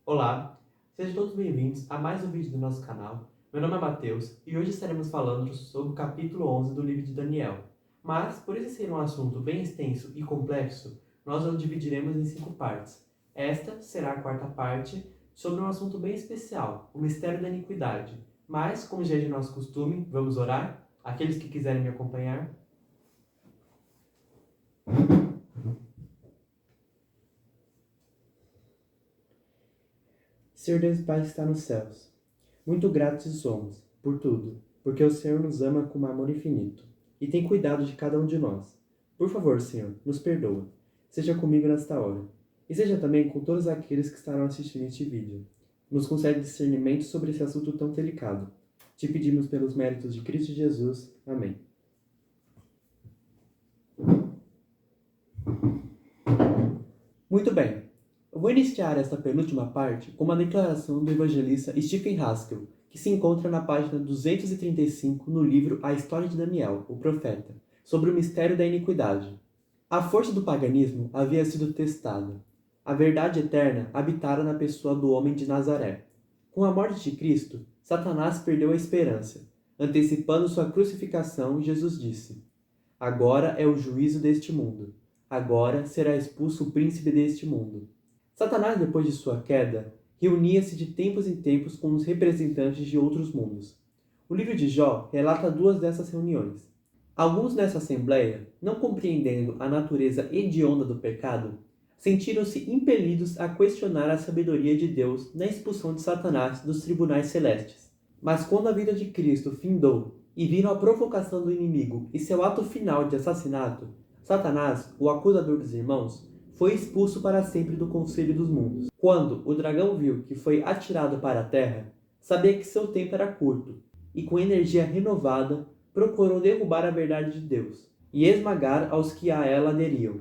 Olá, sejam todos bem-vindos a mais um vídeo do nosso canal. Meu nome é Matheus e hoje estaremos falando sobre o capítulo 11 do livro de Daniel. Mas, por esse ser um assunto bem extenso e complexo, nós o dividiremos em 5 partes. Esta será a quarta parte sobre um assunto bem especial, o mistério da iniquidade. Mas, como já é de nosso costume, vamos orar? Aqueles que quiserem me acompanhar. Senhor Deus Pai que está nos céus, muito gratos somos por tudo, porque o Senhor nos ama com um amor infinito e tem cuidado de cada um de nós. Por favor, Senhor, nos perdoa. Seja comigo nesta hora e seja também com todos aqueles que estarão assistindo este vídeo. Nos concede discernimento sobre esse assunto tão delicado. Te pedimos pelos méritos de Cristo Jesus. Amém. Muito bem. Eu vou iniciar esta penúltima parte com uma declaração do evangelista Stephen Haskell, que se encontra na página 235 no livro A História de Daniel, o Profeta, sobre o mistério da iniquidade. A força do paganismo havia sido testada. A verdade eterna habitara na pessoa do homem de Nazaré. Com a morte de Cristo, Satanás perdeu a esperança. Antecipando sua crucificação, Jesus disse: "Agora é o juízo deste mundo. Agora será expulso o príncipe deste mundo." Satanás, depois de sua queda, reunia-se de tempos em tempos com os representantes de outros mundos. O livro de Jó relata 2 dessas reuniões. Alguns nessa assembleia, não compreendendo a natureza hedionda do pecado, sentiram-se impelidos a questionar a sabedoria de Deus na expulsão de Satanás dos tribunais celestes. Mas quando a vida de Cristo findou e viram a provocação do inimigo e seu ato final de assassinato, Satanás, o acusador dos irmãos, foi expulso para sempre do conselho dos mundos. Quando o dragão viu que foi atirado para a terra, sabia que seu tempo era curto, e com energia renovada, procurou derrubar a verdade de Deus, e esmagar aos que a ela aderiam.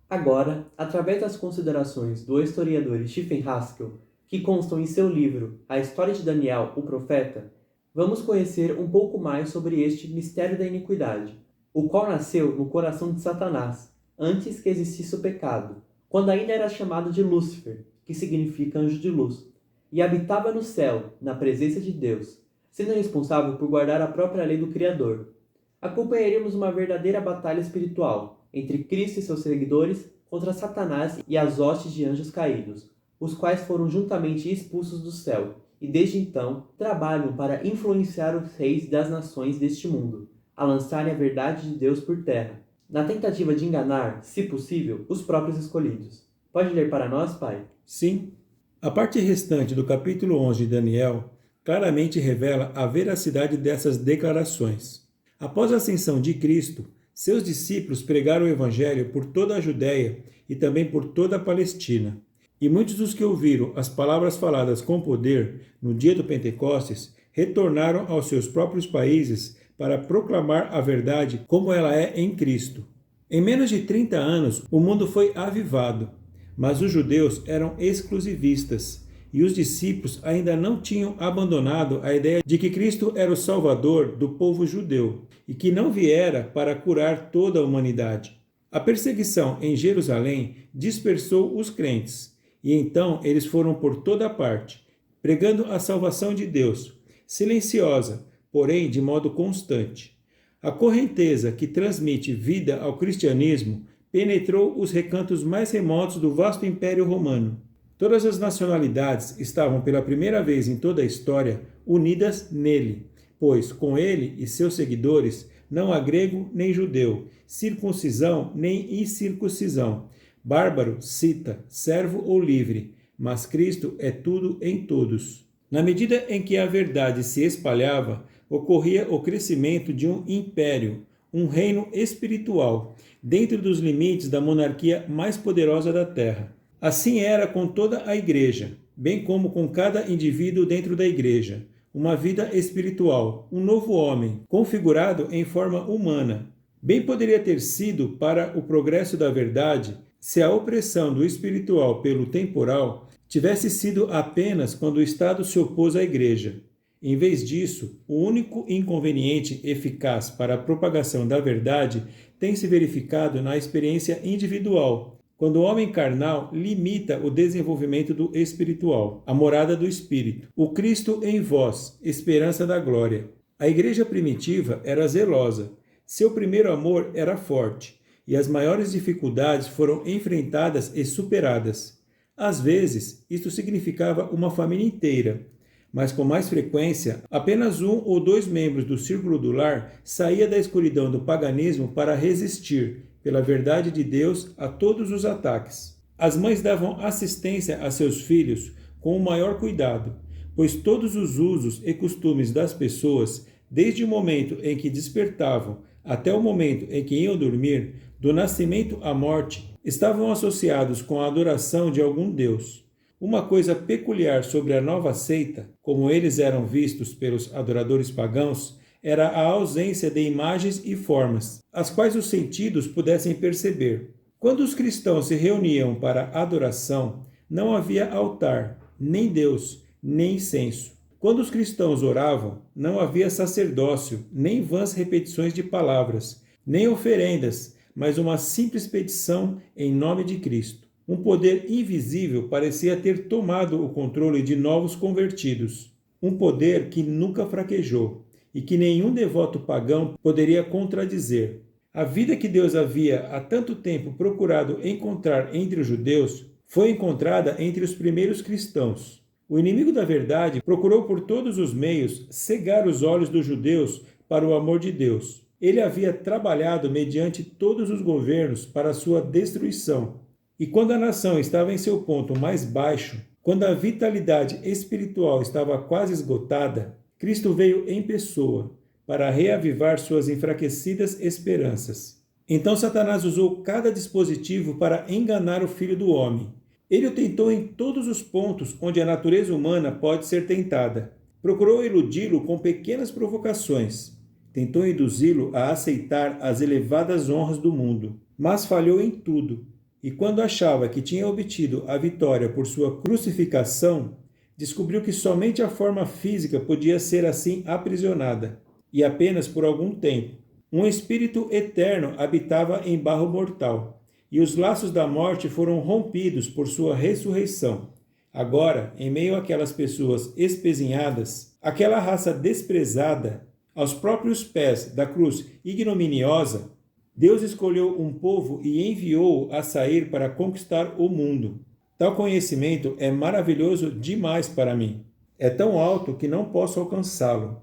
Agora, através das considerações do historiador Stephen Haskell, que constam em seu livro A História de Daniel, o Profeta, vamos conhecer um pouco mais sobre este mistério da iniquidade, o qual nasceu no coração de Satanás, antes que existisse o pecado, quando ainda era chamado de Lúcifer, que significa anjo de luz, e habitava no céu, na presença de Deus, sendo responsável por guardar a própria lei do Criador. Acompanharíamos uma verdadeira batalha espiritual entre Cristo e seus seguidores contra Satanás e as hostes de anjos caídos, os quais foram juntamente expulsos do céu, e desde então trabalham para influenciar os reis das nações deste mundo, a lançarem a verdade de Deus por terra, na tentativa de enganar, se possível, os próprios escolhidos. Pode ler para nós, Pai? Sim. A parte restante do capítulo 11 de Daniel claramente revela a veracidade dessas declarações. Após a ascensão de Cristo, seus discípulos pregaram o Evangelho por toda a Judéia e também por toda a Palestina. E muitos dos que ouviram as palavras faladas com poder no dia do Pentecostes retornaram aos seus próprios países para proclamar a verdade como ela é em Cristo. Em menos de 30 anos, o mundo foi avivado, mas os judeus eram exclusivistas e os discípulos ainda não tinham abandonado a ideia de que Cristo era o Salvador do povo judeu e que não viera para curar toda a humanidade. A perseguição em Jerusalém dispersou os crentes e então eles foram por toda parte, pregando a salvação de Deus, silenciosa, porém de modo constante. A correnteza que transmite vida ao cristianismo penetrou os recantos mais remotos do vasto Império Romano. Todas as nacionalidades estavam pela primeira vez em toda a história unidas nele, pois com ele e seus seguidores não há grego nem judeu, circuncisão nem incircuncisão, bárbaro, cita, servo ou livre, mas Cristo é tudo em todos. Na medida em que a verdade se espalhava, ocorria o crescimento de um império, um reino espiritual, dentro dos limites da monarquia mais poderosa da terra. Assim era com toda a igreja, bem como com cada indivíduo dentro da igreja. Uma vida espiritual, um novo homem, configurado em forma humana. Bem poderia ter sido para o progresso da verdade se a opressão do espiritual pelo temporal tivesse sido apenas quando o Estado se opôs à igreja. Em vez disso, o único inconveniente eficaz para a propagação da verdade tem se verificado na experiência individual, quando o homem carnal limita o desenvolvimento do espiritual, a morada do Espírito. O Cristo em vós, esperança da glória. A igreja primitiva era zelosa, seu primeiro amor era forte, e as maiores dificuldades foram enfrentadas e superadas. Às vezes, isto significava uma família inteira, mas com mais frequência, apenas um ou dois membros do círculo do lar saía da escuridão do paganismo para resistir, pela verdade de Deus, a todos os ataques. As mães davam assistência a seus filhos com o maior cuidado, pois todos os usos e costumes das pessoas, desde o momento em que despertavam até o momento em que iam dormir, do nascimento à morte, estavam associados com a adoração de algum Deus. Uma coisa peculiar sobre a nova seita, como eles eram vistos pelos adoradores pagãos, era a ausência de imagens e formas, as quais os sentidos pudessem perceber. Quando os cristãos se reuniam para adoração, não havia altar, nem Deus, nem incenso. Quando os cristãos oravam, não havia sacerdócio, nem vãs repetições de palavras, nem oferendas, mas uma simples petição em nome de Cristo. Um poder invisível parecia ter tomado o controle de novos convertidos. Um poder que nunca fraquejou e que nenhum devoto pagão poderia contradizer. A vida que Deus havia há tanto tempo procurado encontrar entre os judeus foi encontrada entre os primeiros cristãos. O inimigo da verdade procurou por todos os meios cegar os olhos dos judeus para o amor de Deus. Ele havia trabalhado mediante todos os governos para sua destruição. E quando a nação estava em seu ponto mais baixo, quando a vitalidade espiritual estava quase esgotada, Cristo veio em pessoa para reavivar suas enfraquecidas esperanças. Então Satanás usou cada dispositivo para enganar o Filho do Homem. Ele o tentou em todos os pontos onde a natureza humana pode ser tentada. Procurou iludi-lo com pequenas provocações. Tentou induzi-lo a aceitar as elevadas honras do mundo, mas falhou em tudo. E quando achava que tinha obtido a vitória por sua crucificação, descobriu que somente a forma física podia ser assim aprisionada, e apenas por algum tempo. Um espírito eterno habitava em barro mortal, e os laços da morte foram rompidos por sua ressurreição. Agora, em meio àquelas pessoas espezinhadas, aquela raça desprezada, aos próprios pés da cruz ignominiosa, Deus escolheu um povo e enviou-o a sair para conquistar o mundo. Tal conhecimento é maravilhoso demais para mim. É tão alto que não posso alcançá-lo.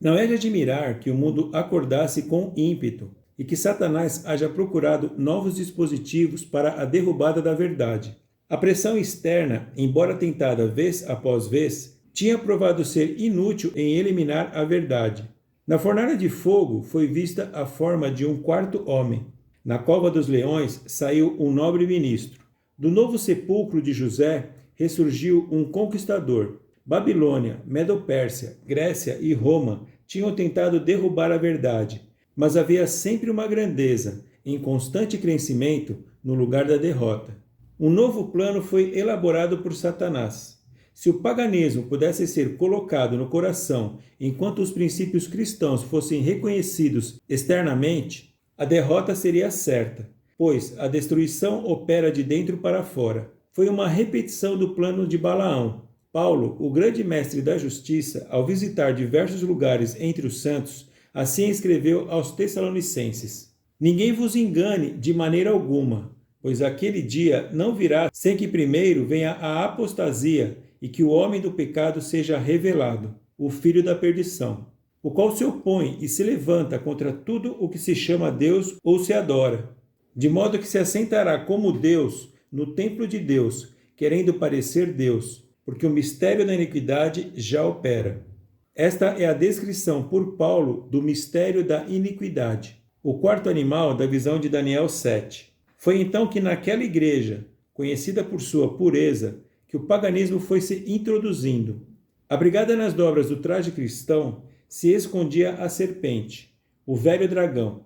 Não é de admirar que o mundo acordasse com ímpeto e que Satanás haja procurado novos dispositivos para a derrubada da verdade. A pressão externa, embora tentada vez após vez, tinha provado ser inútil em eliminar a verdade. Na fornalha de fogo foi vista a forma de um quarto homem. Na cova dos leões saiu um nobre ministro. Do novo sepulcro de José ressurgiu um conquistador. Babilônia, Medo-Pérsia, Grécia e Roma tinham tentado derrubar a verdade, mas havia sempre uma grandeza, em constante crescimento, no lugar da derrota. Um novo plano foi elaborado por Satanás. Se o paganismo pudesse ser colocado no coração enquanto os princípios cristãos fossem reconhecidos externamente, a derrota seria certa, pois a destruição opera de dentro para fora. Foi uma repetição do plano de Balaão. Paulo, o grande mestre da justiça, ao visitar diversos lugares entre os santos, assim escreveu aos Tessalonicenses: Ninguém vos engane de maneira alguma, pois aquele dia não virá sem que primeiro venha a apostasia e que o homem do pecado seja revelado, o filho da perdição, o qual se opõe e se levanta contra tudo o que se chama Deus ou se adora, de modo que se assentará como Deus no templo de Deus, querendo parecer Deus, porque o mistério da iniquidade já opera. Esta é a descrição por Paulo do mistério da iniquidade, o quarto animal da visão de Daniel 7. Foi então que naquela igreja, conhecida por sua pureza, que o paganismo foi se introduzindo. Abrigada nas dobras do traje cristão, se escondia a serpente, o velho dragão.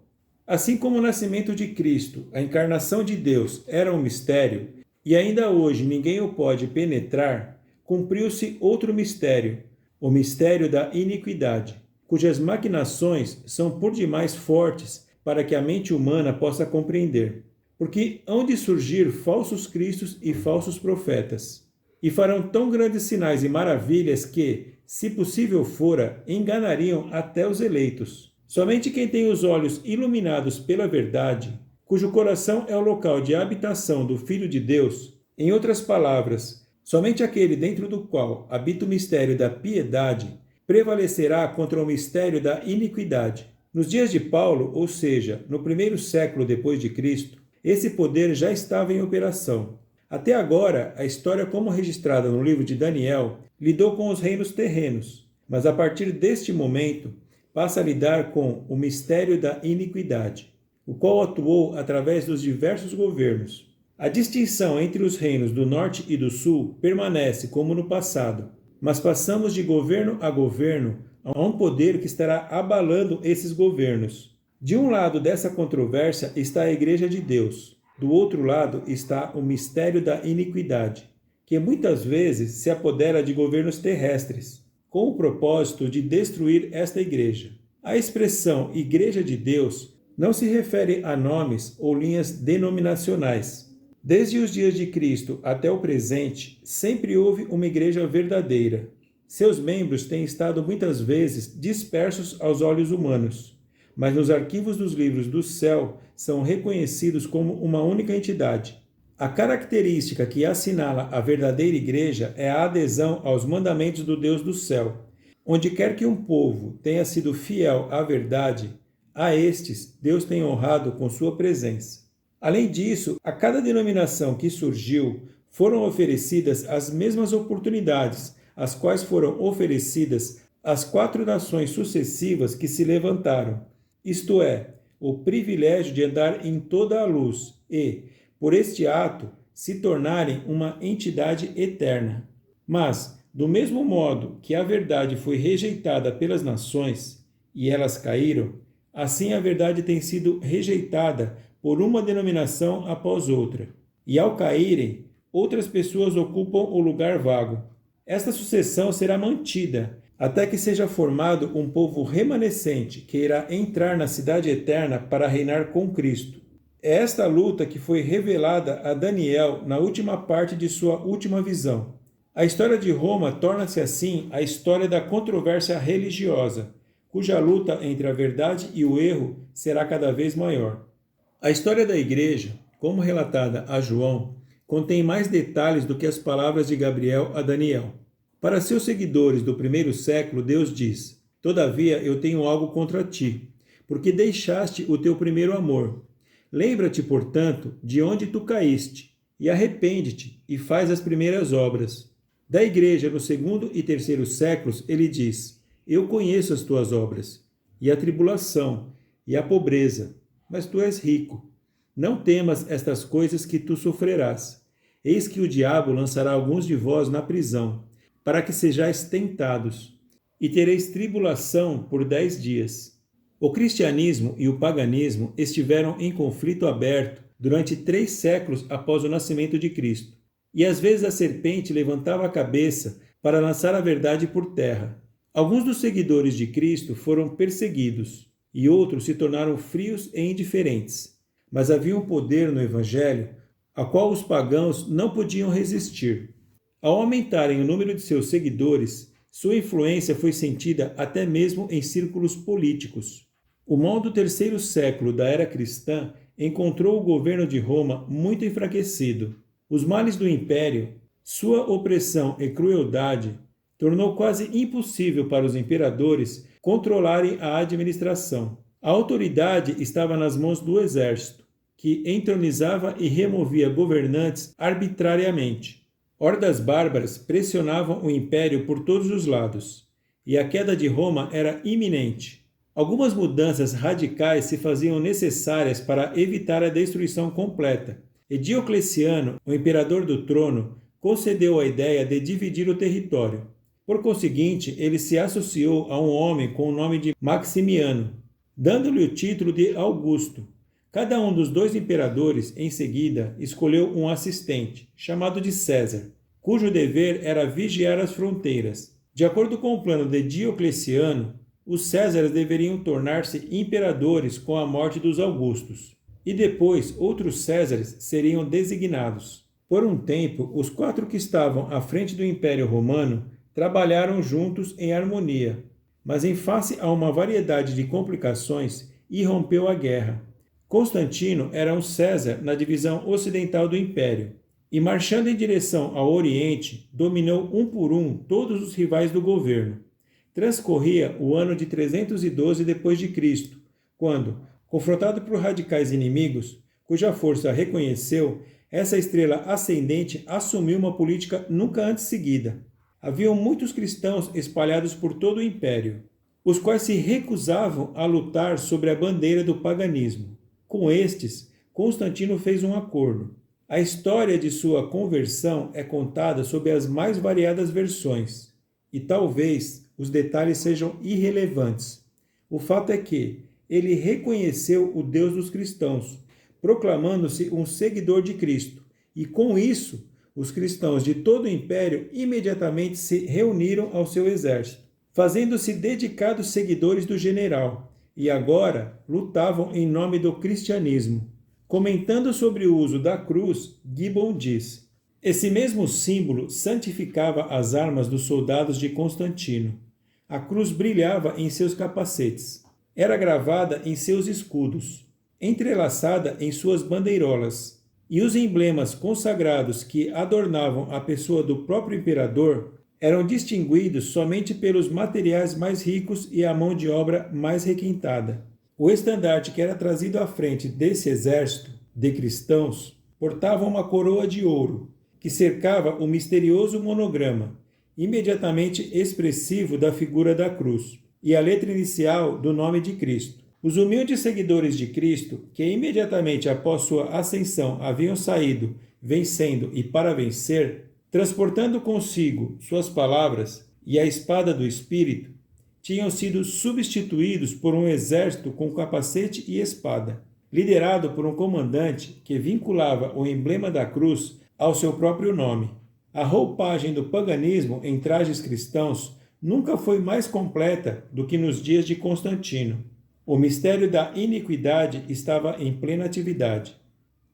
Assim como o nascimento de Cristo, a encarnação de Deus, era um mistério, e ainda hoje ninguém o pode penetrar, cumpriu-se outro mistério, o mistério da iniquidade, cujas maquinações são por demais fortes para que a mente humana possa compreender. porque hão de surgir falsos cristos e falsos profetas, e farão tão grandes sinais e maravilhas que, se possível fora, enganariam até os eleitos. Somente quem tem os olhos iluminados pela verdade, cujo coração é o local de habitação do Filho de Deus, em outras palavras, somente aquele dentro do qual habita o mistério da piedade, prevalecerá contra o mistério da iniquidade. Nos dias de Paulo, ou seja, no primeiro século depois de Cristo, esse poder já estava em operação. Até agora, a história como registrada no livro de Daniel lidou com os reinos terrenos, mas a partir deste momento passa a lidar com o mistério da iniquidade, o qual atuou através dos diversos governos. A distinção entre os reinos do norte e do sul permanece como no passado, mas passamos de governo a governo a um poder que estará abalando esses governos. De um lado dessa controvérsia está a Igreja de Deus, do outro lado está o mistério da iniquidade, que muitas vezes se apodera de governos terrestres, com o propósito de destruir esta igreja. A expressão Igreja de Deus não se refere a nomes ou linhas denominacionais. Desde os dias de Cristo até o presente, sempre houve uma igreja verdadeira. Seus membros têm estado muitas vezes dispersos aos olhos humanos, mas nos arquivos dos livros do céu são reconhecidos como uma única entidade. A característica que assinala a verdadeira igreja é a adesão aos mandamentos do Deus do céu. Onde quer que um povo tenha sido fiel à verdade, a estes Deus tem honrado com sua presença. Além disso, a cada denominação que surgiu foram oferecidas as mesmas oportunidades, as quais foram oferecidas às 4 nações sucessivas que se levantaram, isto é, o privilégio de andar em toda a luz e, por este ato, se tornarem uma entidade eterna. Mas, do mesmo modo que a verdade foi rejeitada pelas nações e elas caíram, assim a verdade tem sido rejeitada por uma denominação após outra. E ao caírem, outras pessoas ocupam o lugar vago. Esta sucessão será mantida até que seja formado um povo remanescente que irá entrar na cidade eterna para reinar com Cristo. É esta luta que foi revelada a Daniel na última parte de sua última visão. A história de Roma torna-se assim a história da controvérsia religiosa, cuja luta entre a verdade e o erro será cada vez maior. A história da igreja, como relatada a João, contém mais detalhes do que as palavras de Gabriel a Daniel. Para seus seguidores do primeiro século, Deus diz: Todavia eu tenho algo contra ti, porque deixaste o teu primeiro amor. Lembra-te, portanto, de onde tu caíste, e arrepende-te, e faz as primeiras obras. Da igreja no segundo e terceiro séculos, ele diz: Eu conheço as tuas obras, e a tribulação, e a pobreza, mas tu és rico. Não temas estas coisas que tu sofrerás. Eis que o diabo lançará alguns de vós na prisão, para que sejais tentados, e tereis tribulação por 10 dias. O cristianismo e o paganismo estiveram em conflito aberto durante 3 séculos após o nascimento de Cristo, e às vezes a serpente levantava a cabeça para lançar a verdade por terra. Alguns dos seguidores de Cristo foram perseguidos, e outros se tornaram frios e indiferentes. Mas havia um poder no Evangelho a qual os pagãos não podiam resistir. Ao aumentarem o número de seus seguidores, sua influência foi sentida até mesmo em círculos políticos. O mal do terceiro século da era cristã encontrou o governo de Roma muito enfraquecido. Os males do império, sua opressão e crueldade, tornou quase impossível para os imperadores controlarem a administração. A autoridade estava nas mãos do exército, que entronizava e removia governantes arbitrariamente. Hordas bárbaras pressionavam o império por todos os lados, e a queda de Roma era iminente. Algumas mudanças radicais se faziam necessárias para evitar a destruição completa, e Diocleciano, o imperador do trono, concedeu a ideia de dividir o território. Por conseguinte, ele se associou a um homem com o nome de Maximiano, dando-lhe o título de Augusto. Cada um dos 2 imperadores, em seguida, escolheu um assistente, chamado de César, cujo dever era vigiar as fronteiras. De acordo com o plano de Diocleciano, os Césares deveriam tornar-se imperadores com a morte dos Augustos. e depois outros Césares seriam designados. Por um tempo, os 4 que estavam à frente do Império Romano trabalharam juntos em harmonia, mas em face a uma variedade de complicações, irrompeu a guerra. Constantino era um César na divisão ocidental do Império, e marchando em direção ao Oriente, dominou um por um todos os rivais do governo. Transcorria o ano de 312 d.C., quando, confrontado por radicais inimigos, cuja força reconheceu, essa estrela ascendente assumiu uma política nunca antes seguida. Haviam muitos cristãos espalhados por todo o império, os quais se recusavam a lutar sobre a bandeira do paganismo. Com estes, Constantino fez um acordo. A história de sua conversão é contada sob as mais variadas versões, e talvez os detalhes sejam irrelevantes. O fato é que ele reconheceu o Deus dos cristãos, proclamando-se um seguidor de Cristo, e com isso, os cristãos de todo o império imediatamente se reuniram ao seu exército, fazendo-se dedicados seguidores do general, e agora lutavam em nome do cristianismo. Comentando sobre o uso da cruz, Gibbon diz: esse mesmo símbolo santificava as armas dos soldados de Constantino. A cruz brilhava em seus capacetes, era gravada em seus escudos, entrelaçada em suas bandeirolas, e os emblemas consagrados que adornavam a pessoa do próprio imperador eram distinguidos somente pelos materiais mais ricos e a mão de obra mais requintada. O estandarte que era trazido à frente desse exército de cristãos portava uma coroa de ouro, que cercava o misterioso monograma, imediatamente expressivo da figura da cruz, e a letra inicial do nome de Cristo. Os humildes seguidores de Cristo, que imediatamente após sua ascensão haviam saído, vencendo e para vencer, transportando consigo suas palavras e a espada do Espírito, tinham sido substituídos por um exército com capacete e espada, liderado por um comandante que vinculava o emblema da cruz ao seu próprio nome. A roupagem do paganismo em trajes cristãos nunca foi mais completa do que nos dias de Constantino. O mistério da iniquidade estava em plena atividade.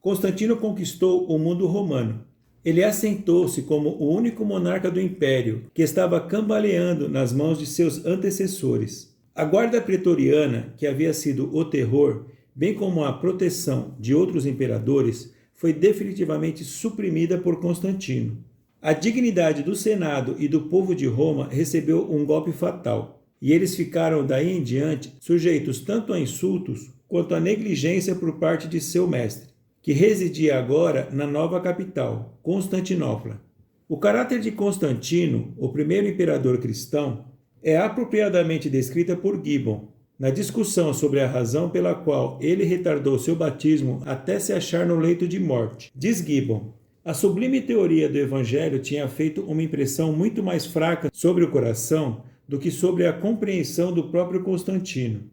Constantino conquistou o mundo romano. Ele assentou-se como o único monarca do império, que estava cambaleando nas mãos de seus antecessores. A guarda pretoriana, que havia sido o terror, bem como a proteção de outros imperadores, foi definitivamente suprimida por Constantino. A dignidade do Senado e do povo de Roma recebeu um golpe fatal, e eles ficaram daí em diante sujeitos tanto a insultos quanto a negligência por parte de seu mestre, que residia agora na nova capital, Constantinopla. O caráter de Constantino, o primeiro imperador cristão, é apropriadamente descrita por Gibbon, na discussão sobre a razão pela qual ele retardou seu batismo até se achar no leito de morte. Diz Gibbon: a sublime teoria do Evangelho tinha feito uma impressão muito mais fraca sobre o coração do que sobre a compreensão do próprio Constantino.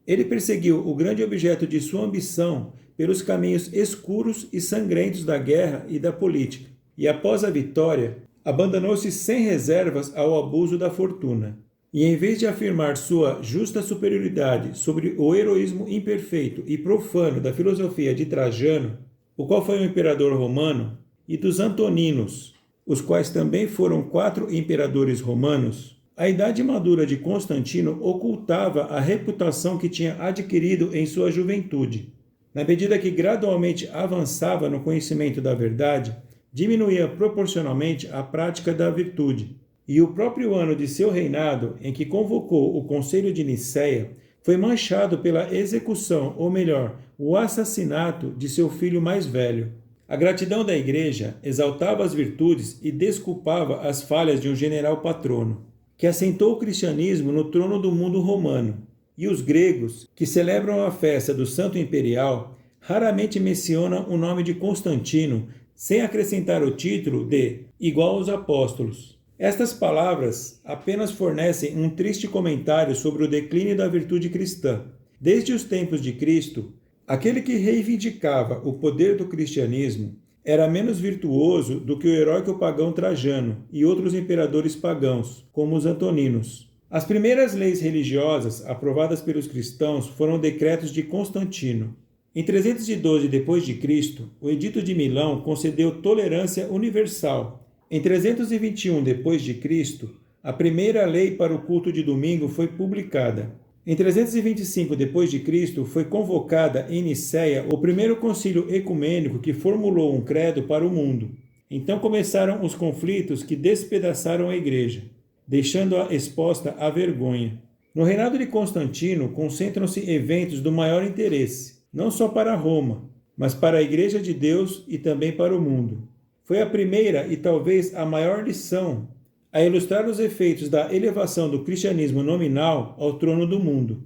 Ele perseguiu o grande objeto de sua ambição pelos caminhos escuros e sangrentos da guerra e da política, e após a vitória, abandonou-se sem reservas ao abuso da fortuna. E em vez de afirmar sua justa superioridade sobre o heroísmo imperfeito e profano da filosofia de Trajano, o qual foi um imperador romano, e dos Antoninos, os quais também foram 4 imperadores romanos, a idade madura de Constantino ocultava a reputação que tinha adquirido em sua juventude. Na medida que gradualmente avançava no conhecimento da verdade, diminuía proporcionalmente a prática da virtude. E o próprio ano de seu reinado, em que convocou o Conselho de Nicéia, foi manchado pela execução, ou melhor, o assassinato de seu filho mais velho. A gratidão da Igreja exaltava as virtudes e desculpava as falhas de um general patrono, que assentou o cristianismo no trono do mundo romano. E os gregos, que celebram a festa do Santo Imperial, raramente mencionam o nome de Constantino sem acrescentar o título de igual aos apóstolos. Estas palavras apenas fornecem um triste comentário sobre o declínio da virtude cristã. Desde os tempos de Cristo, aquele que reivindicava o poder do cristianismo era menos virtuoso do que o heróico pagão Trajano e outros imperadores pagãos, como os Antoninos. As primeiras leis religiosas aprovadas pelos cristãos foram decretos de Constantino. Em 312 d.C., o Edito de Milão concedeu tolerância universal. Em 321 d.C., a primeira lei para o culto de domingo foi publicada. Em 325 d.C., foi convocada em Nicéia o primeiro concílio ecumênico que formulou um credo para o mundo. Então começaram os conflitos que despedaçaram a Igreja, deixando-a exposta à vergonha. No reinado de Constantino, concentram-se eventos do maior interesse, não só para Roma, mas para a Igreja de Deus e também para o mundo. Foi a primeira e talvez a maior lição a ilustrar os efeitos da elevação do cristianismo nominal ao trono do mundo.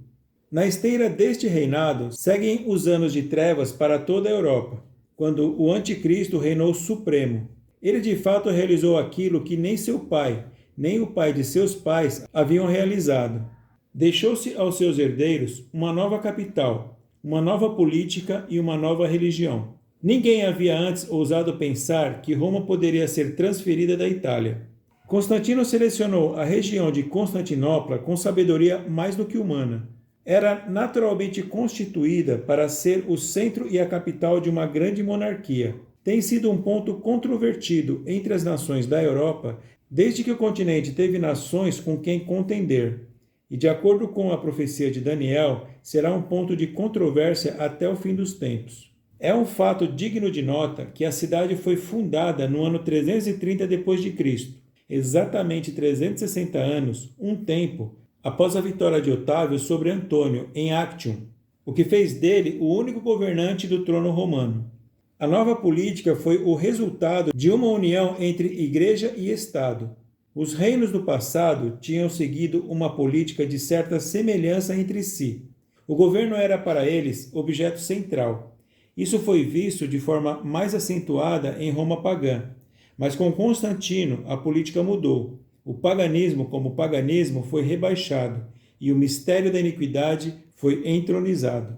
Na esteira deste reinado, seguem os anos de trevas para toda a Europa, quando o Anticristo reinou supremo. Ele de fato realizou aquilo que nem seu pai, nem o pai de seus pais haviam realizado. Deixou-se aos seus herdeiros uma nova capital, uma nova política e uma nova religião. Ninguém havia antes ousado pensar que Roma poderia ser transferida da Itália. Constantino selecionou a região de Constantinopla com sabedoria mais do que humana. Era naturalmente constituída para ser o centro e a capital de uma grande monarquia. Tem sido um ponto controvertido entre as nações da Europa desde que o continente teve nações com quem contender. E, de acordo com a profecia de Daniel, será um ponto de controvérsia até o fim dos tempos. É um fato digno de nota que a cidade foi fundada no ano 330 d.C., exatamente 360 anos, um tempo, após a vitória de Otávio sobre Antônio em Actium, o que fez dele o único governante do trono romano. A nova política foi o resultado de uma união entre Igreja e Estado. Os reinos do passado tinham seguido uma política de certa semelhança entre si. O governo era para eles objeto central. Isso foi visto de forma mais acentuada em Roma pagã. Mas com Constantino a política mudou. O paganismo como paganismo foi rebaixado e o mistério da iniquidade foi entronizado.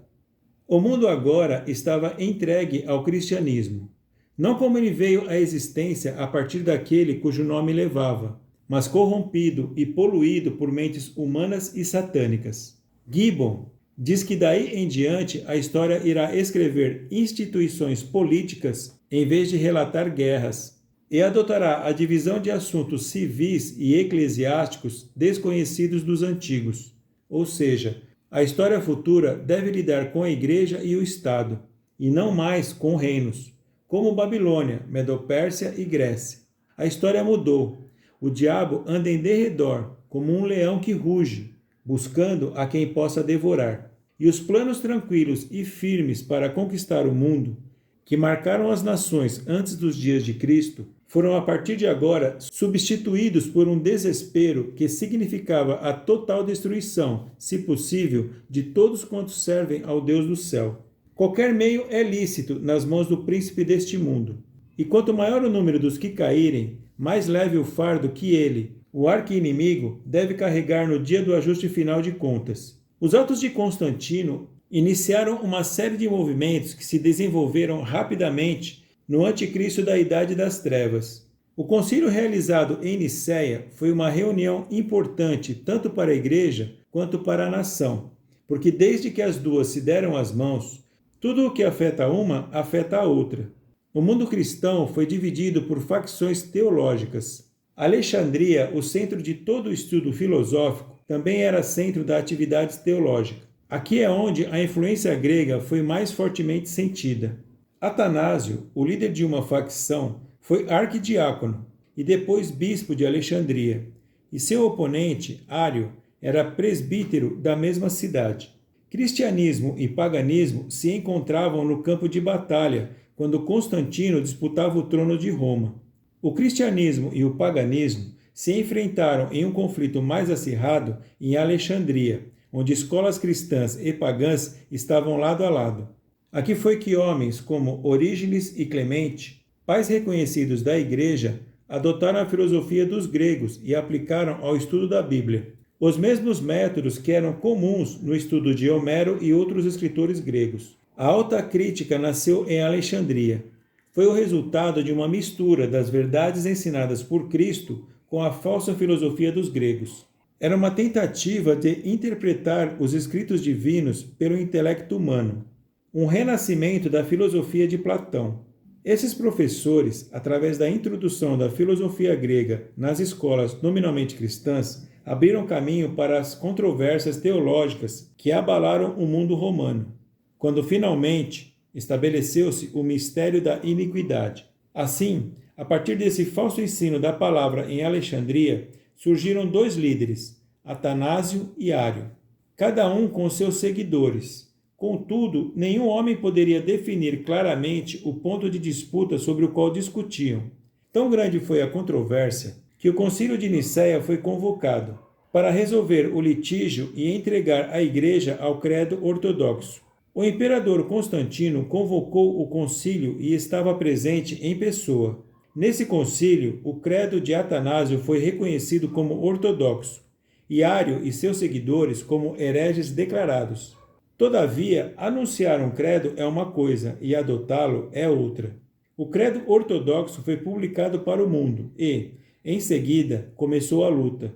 O mundo agora estava entregue ao cristianismo, não como ele veio à existência a partir daquele cujo nome levava, mas corrompido e poluído por mentes humanas e satânicas. Gibbon diz que daí em diante a história irá escrever instituições políticas em vez de relatar guerras, e adotará a divisão de assuntos civis e eclesiásticos desconhecidos dos antigos. Ou seja, a história futura deve lidar com a Igreja e o Estado, e não mais com reinos, como Babilônia, Medopérsia e Grécia. A história mudou. O diabo anda em derredor, como um leão que ruge, buscando a quem possa devorar. E os planos tranquilos e firmes para conquistar o mundo, que marcaram as nações antes dos dias de Cristo, foram a partir de agora substituídos por um desespero que significava a total destruição, se possível, de todos quantos servem ao Deus do céu. Qualquer meio é lícito nas mãos do príncipe deste mundo. E quanto maior o número dos que caírem, mais leve o fardo que ele, o arqui-inimigo, deve carregar no dia do ajuste final de contas. Os atos de Constantino iniciaram uma série de movimentos que se desenvolveram rapidamente no anticristo da Idade das Trevas. O concílio realizado em Nicéia foi uma reunião importante tanto para a Igreja quanto para a nação, porque desde que as duas se deram as mãos, tudo o que afeta uma afeta a outra. O mundo cristão foi dividido por facções teológicas. Alexandria, o centro de todo o estudo filosófico, também era centro da atividade teológica. Aqui é onde a influência grega foi mais fortemente sentida. Atanásio, o líder de uma facção, foi arquidiácono e depois bispo de Alexandria, e seu oponente, Ário, era presbítero da mesma cidade. Cristianismo e paganismo se encontravam no campo de batalha quando Constantino disputava o trono de Roma. O cristianismo e o paganismo se enfrentaram em um conflito mais acirrado em Alexandria, onde escolas cristãs e pagãs estavam lado a lado. Aqui foi que homens como Orígenes e Clemente, pais reconhecidos da Igreja, adotaram a filosofia dos gregos e aplicaram ao estudo da Bíblia os mesmos métodos que eram comuns no estudo de Homero e outros escritores gregos. A alta crítica nasceu em Alexandria. Foi o resultado de uma mistura das verdades ensinadas por Cristo com a falsa filosofia dos gregos. Era uma tentativa de interpretar os escritos divinos pelo intelecto humano. um renascimento da filosofia de Platão. Esses professores, através da introdução da filosofia grega nas escolas nominalmente cristãs, abriram caminho para as controvérsias teológicas que abalaram o mundo romano, quando finalmente estabeleceu-se o mistério da iniquidade. Assim, a partir desse falso ensino da palavra em Alexandria, surgiram dois líderes, Atanásio e Ário, cada um com seus seguidores. Contudo, nenhum homem poderia definir claramente o ponto de disputa sobre o qual discutiam. Tão grande foi a controvérsia que o Concílio de Nicéia foi convocado para resolver o litígio e entregar a Igreja ao credo ortodoxo. O imperador Constantino convocou o concílio e estava presente em pessoa. Nesse concílio, o credo de Atanásio foi reconhecido como ortodoxo, e Ário e seus seguidores como hereges declarados. Todavia, anunciar um credo é uma coisa e adotá-lo é outra. O credo ortodoxo foi publicado para o mundo e, em seguida, começou a luta.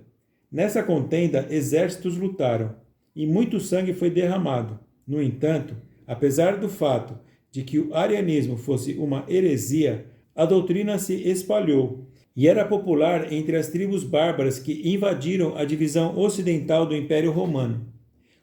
Nessa contenda, exércitos lutaram e muito sangue foi derramado. No entanto, apesar do fato de que o arianismo fosse uma heresia, a doutrina se espalhou e era popular entre as tribos bárbaras que invadiram a divisão ocidental do Império Romano.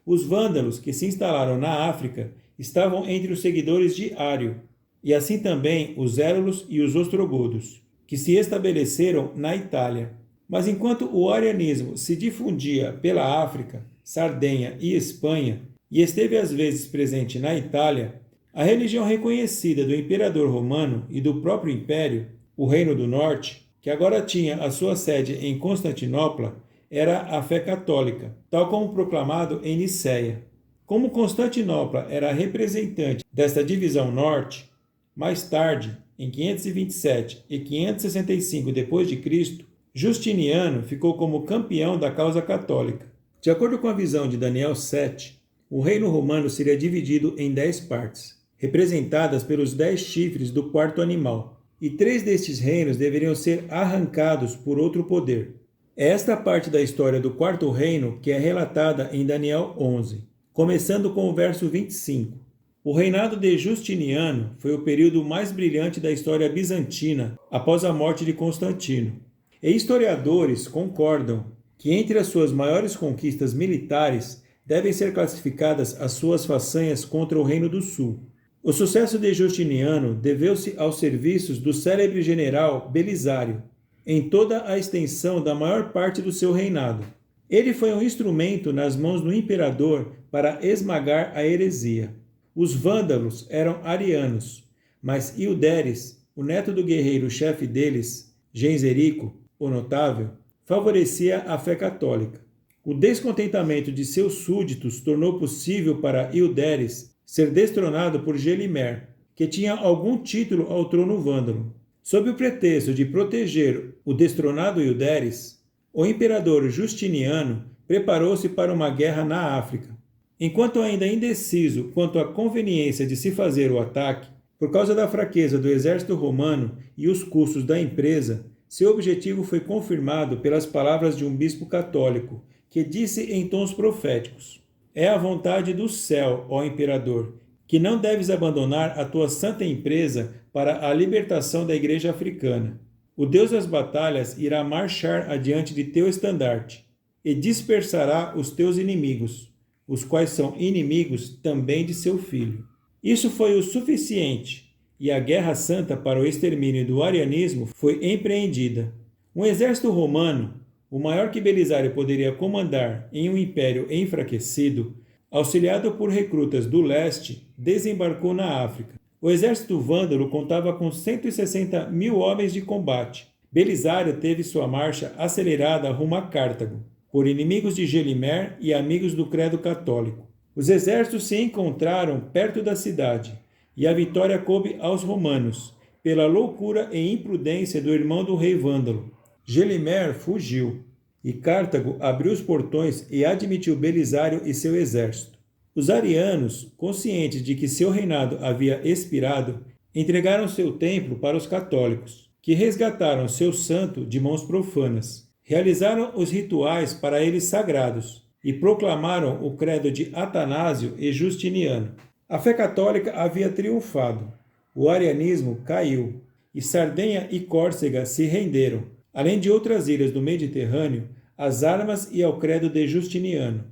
Os vândalos que se instalaram na África estavam entre os seguidores de Ário, e assim também os érulos e os ostrogodos, que se estabeleceram na Itália. Mas enquanto o arianismo se difundia pela África, Sardenha e Espanha, e esteve às vezes presente na Itália, a religião reconhecida do imperador romano e do próprio império, o Reino do Norte, que agora tinha a sua sede em Constantinopla, era a fé católica, tal como proclamado em Nicéia. Como Constantinopla era representante desta divisão norte, mais tarde, em 527 e 565 d.C., Justiniano ficou como campeão da causa católica. De acordo com a visão de Daniel 7, o reino romano seria dividido em 10 partes, representadas pelos 10 chifres do quarto animal, e 3 destes reinos deveriam ser arrancados por outro poder. É esta parte da história do quarto reino que é relatada em Daniel 11, começando com o verso 25. O reinado de Justiniano foi o período mais brilhante da história bizantina após a morte de Constantino. E historiadores concordam que entre as suas maiores conquistas militares devem ser classificadas as suas façanhas contra o Reino do Sul. O sucesso de Justiniano deveu-se aos serviços do célebre general Belisário, em toda a extensão da maior parte do seu reinado. Ele foi um instrumento nas mãos do imperador para esmagar a heresia. Os vândalos eram arianos, mas Ilderes, o neto do guerreiro-chefe deles, Genserico, o Notável, favorecia a fé católica. O descontentamento de seus súditos tornou possível para Ilderes ser destronado por Gelimer, que tinha algum título ao trono vândalo. Sob o pretexto de proteger o destronado Ilderes, o imperador Justiniano preparou-se para uma guerra na África. Enquanto ainda indeciso quanto à conveniência de se fazer o ataque, por causa da fraqueza do exército romano e os custos da empresa, seu objetivo foi confirmado pelas palavras de um bispo católico, que disse em tons proféticos: "É a vontade do céu, ó imperador, que não deves abandonar a tua santa empresa para a libertação da igreja africana. O Deus das batalhas irá marchar adiante de teu estandarte e dispersará os teus inimigos, os quais são inimigos também de seu filho." Isso foi o suficiente, e a Guerra Santa para o extermínio do arianismo foi empreendida. Um exército romano, o maior que Belisário poderia comandar em um império enfraquecido, auxiliado por recrutas do leste, desembarcou na África. O exército vândalo contava com 160 mil homens de combate. Belisário teve sua marcha acelerada rumo a Cartago, por inimigos de Gelimer e amigos do credo católico. Os exércitos se encontraram perto da cidade, e a vitória coube aos romanos, pela loucura e imprudência do irmão do rei vândalo. Gelimer fugiu, e Cartago abriu os portões e admitiu Belisário e seu exército. Os arianos, conscientes de que seu reinado havia expirado, entregaram seu templo para os católicos, que resgataram seu santo de mãos profanas. Realizaram os rituais para eles sagrados e proclamaram o credo de Atanásio e Justiniano. A fé católica havia triunfado, o arianismo caiu, e Sardenha e Córcega se renderam, além de outras ilhas do Mediterrâneo, às armas e ao credo de Justiniano.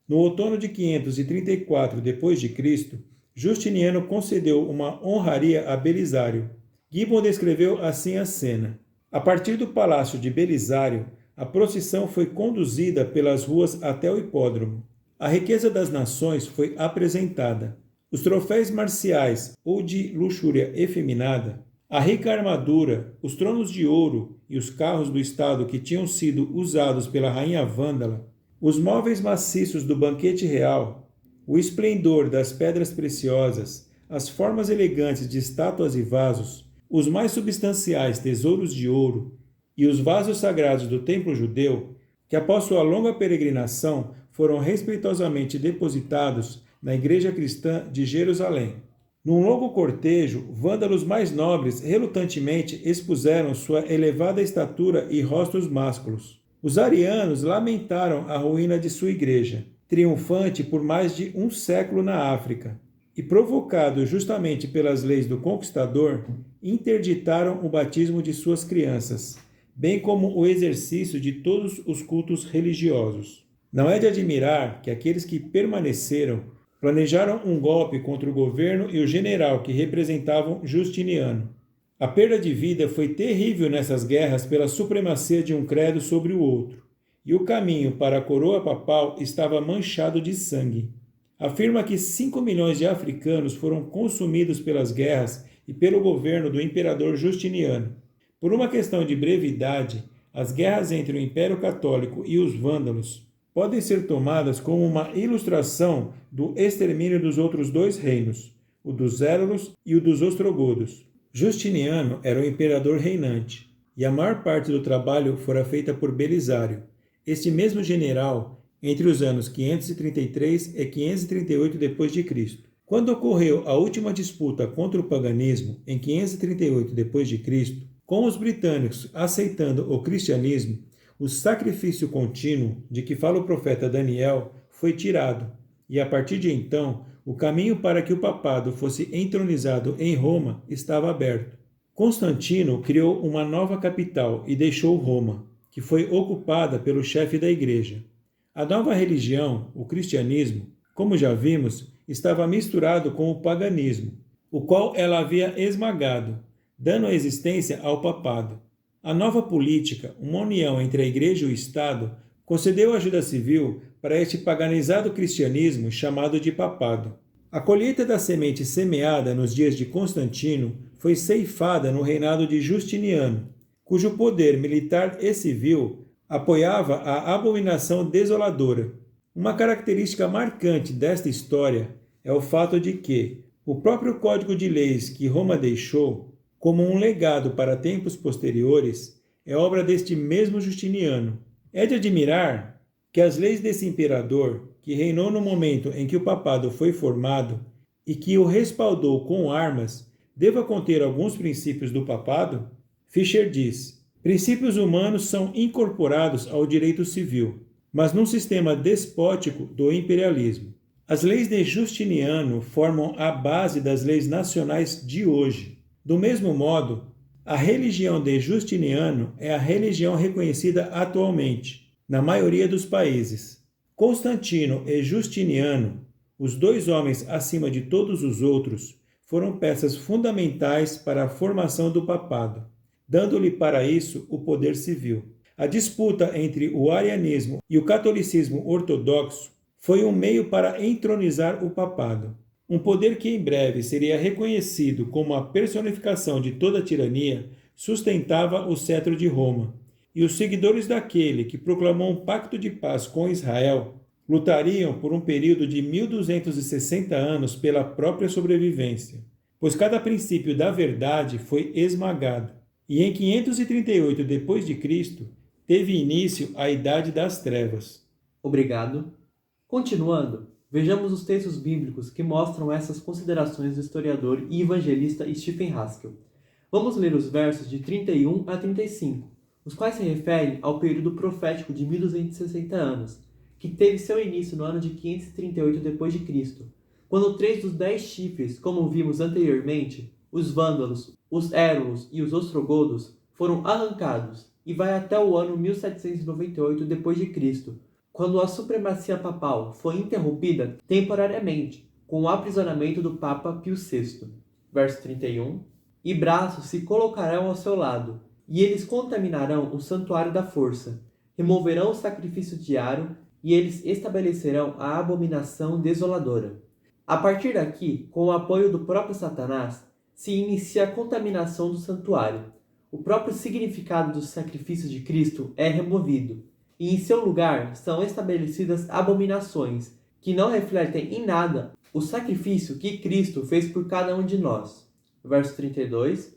No outono de 534 d.C., Justiniano concedeu uma honraria a Belisário. Gibbon descreveu assim a cena. A partir do palácio de Belisário, a procissão foi conduzida pelas ruas até o hipódromo. A riqueza das nações foi apresentada. Os troféus marciais ou de luxúria efeminada, a rica armadura, os tronos de ouro e os carros do Estado que tinham sido usados pela rainha Vândala, os móveis maciços do banquete real, o esplendor das pedras preciosas, as formas elegantes de estátuas e vasos, os mais substanciais tesouros de ouro e os vasos sagrados do templo judeu, que após sua longa peregrinação foram respeitosamente depositados na igreja cristã de Jerusalém. Num longo cortejo, vândalos mais nobres relutantemente expuseram sua elevada estatura e rostos másculos. Os arianos lamentaram a ruína de sua igreja, triunfante por mais de um século na África, e provocados justamente pelas leis do conquistador, interditaram o batismo de suas crianças, bem como o exercício de todos os cultos religiosos. Não é de admirar que aqueles que permaneceram planejaram um golpe contra o governo e o general que representavam Justiniano. A perda de vida foi terrível nessas guerras pela supremacia de um credo sobre o outro, e o caminho para a coroa papal estava manchado de sangue. Afirma que 5 milhões de africanos foram consumidos pelas guerras e pelo governo do imperador Justiniano. Por uma questão de brevidade, as guerras entre o Império Católico e os vândalos podem ser tomadas como uma ilustração do extermínio dos outros dois reinos, o dos Hérulos e o dos Ostrogodos. Justiniano era o imperador reinante, e a maior parte do trabalho fora feita por Belisário, este mesmo general, entre os anos 533 e 538 d.C. Quando ocorreu a última disputa contra o paganismo, em 538 d.C., com os britânicos aceitando o cristianismo, o sacrifício contínuo de que fala o profeta Daniel foi tirado, e a partir de então, o caminho para que o papado fosse entronizado em Roma estava aberto. Constantino criou uma nova capital e deixou Roma, que foi ocupada pelo chefe da igreja. A nova religião, o cristianismo, como já vimos, estava misturado com o paganismo, o qual ela havia esmagado, dando a existência ao papado. A nova política, uma união entre a igreja e o Estado, concedeu ajuda civil para este paganizado cristianismo chamado de papado. A colheita da semente semeada nos dias de Constantino foi ceifada no reinado de Justiniano, cujo poder militar e civil apoiava a abominação desoladora. Uma característica marcante desta história é o fato de que o próprio Código de Leis que Roma deixou, como um legado para tempos posteriores, é obra deste mesmo Justiniano. É de admirar que as leis desse imperador, que reinou no momento em que o papado foi formado e que o respaldou com armas, deva conter alguns princípios do papado? Fischer diz: princípios humanos são incorporados ao direito civil, mas num sistema despótico do imperialismo. As leis de Justiniano formam a base das leis nacionais de hoje. Do mesmo modo, a religião de Justiniano é a religião reconhecida atualmente, na maioria dos países. Constantino e Justiniano, os dois homens acima de todos os outros, foram peças fundamentais para a formação do papado, dando-lhe para isso o poder civil. A disputa entre o arianismo e o catolicismo ortodoxo foi um meio para entronizar o papado. Um poder que em breve seria reconhecido como a personificação de toda a tirania, sustentava o cetro de Roma, e os seguidores daquele que proclamou um pacto de paz com Israel lutariam por um período de 1260 anos pela própria sobrevivência, pois cada princípio da verdade foi esmagado, e em 538 d.C. teve início a Idade das Trevas. Obrigado. Continuando, vejamos os textos bíblicos que mostram essas considerações do historiador e evangelista Stephen Haskell. Vamos ler os versos de 31 a 35, os quais se referem ao período profético de 1260 anos, que teve seu início no ano de 538 d.C., quando 3 dos 10 chifres, como vimos anteriormente, os vândalos, os érulos e os ostrogodos, foram arrancados, e vai até o ano 1798 d.C., quando a supremacia papal foi interrompida temporariamente com o aprisionamento do Papa Pio VI. Verso 31. E braços se colocarão ao seu lado, e eles contaminarão o santuário da força, removerão o sacrifício diário, e eles estabelecerão a abominação desoladora. A partir daqui, com o apoio do próprio Satanás, se inicia a contaminação do santuário. O próprio significado dos sacrifícios de Cristo é removido, e em seu lugar são estabelecidas abominações, que não refletem em nada o sacrifício que Cristo fez por cada um de nós. Verso 32.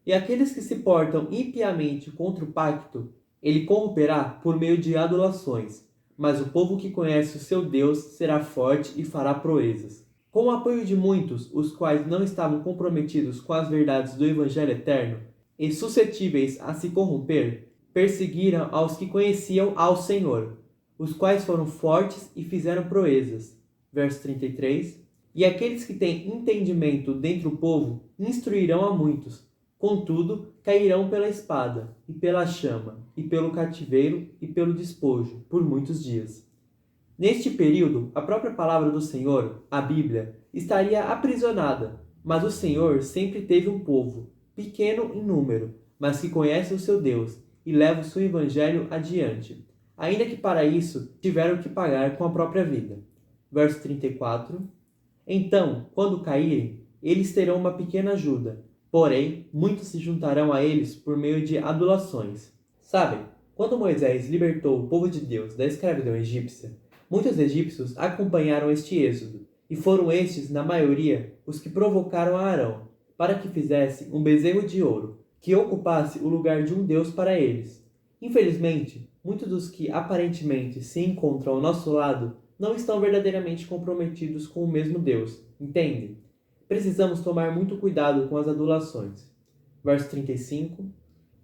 E aqueles que se portam impiamente contra o pacto, ele corromperá por meio de adulações, mas o povo que conhece o seu Deus será forte e fará proezas. Com o apoio de muitos, os quais não estavam comprometidos com as verdades do Evangelho eterno e suscetíveis a se corromper, perseguiram aos que conheciam ao Senhor, os quais foram fortes e fizeram proezas. Verso 33. E aqueles que têm entendimento dentre o povo instruirão a muitos. Contudo, cairão pela espada, e pela chama, e pelo cativeiro, e pelo despojo, por muitos dias. Neste período, a própria palavra do Senhor, a Bíblia, estaria aprisionada, mas o Senhor sempre teve um povo, pequeno em número, mas que conhece o seu Deus, e leva o seu evangelho adiante, ainda que para isso tiveram que pagar com a própria vida. Verso 34. Então, quando caírem, eles terão uma pequena ajuda, porém, muitos se juntarão a eles por meio de adulações. Sabem, quando Moisés libertou o povo de Deus da escravidão egípcia, muitos egípcios acompanharam este êxodo, e foram estes, na maioria, os que provocaram a Arão, para que fizesse um bezerro de ouro, que ocupasse o lugar de um Deus para eles. Infelizmente, muitos dos que aparentemente se encontram ao nosso lado não estão verdadeiramente comprometidos com o mesmo Deus, entende? Precisamos tomar muito cuidado com as adulações. Verso 35.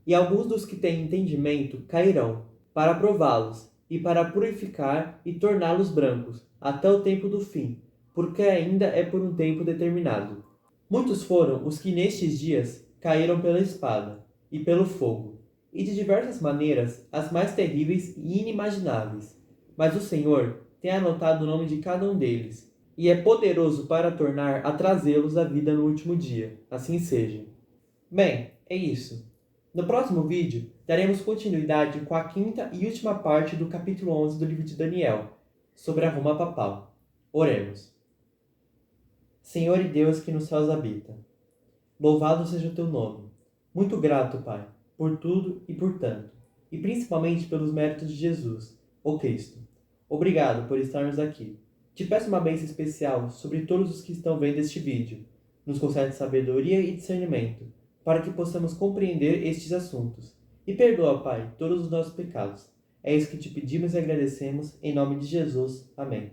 E alguns dos que têm entendimento cairão, para prová-los, e para purificar e torná-los brancos, até o tempo do fim, porque ainda é por um tempo determinado. Muitos foram os que nestes dias caíram pela espada, e pelo fogo, e de diversas maneiras, as mais terríveis e inimagináveis. Mas o Senhor tem anotado o nome de cada um deles, e é poderoso para tornar a trazê-los à vida no último dia. Assim seja. Bem, é isso. No próximo vídeo, daremos continuidade com a quinta e última parte do capítulo 11 do livro de Daniel, sobre a Roma papal. Oremos. Senhor e Deus que nos céus habita, louvado seja o teu nome. Muito grato, Pai, por tudo e por tanto, e principalmente pelos méritos de Jesus, o Cristo. Obrigado por estarmos aqui. Te peço uma bênção especial sobre todos os que estão vendo este vídeo. Nos concede sabedoria e discernimento, para que possamos compreender estes assuntos. E perdoa, Pai, todos os nossos pecados. É isso que te pedimos e agradecemos, em nome de Jesus. Amém.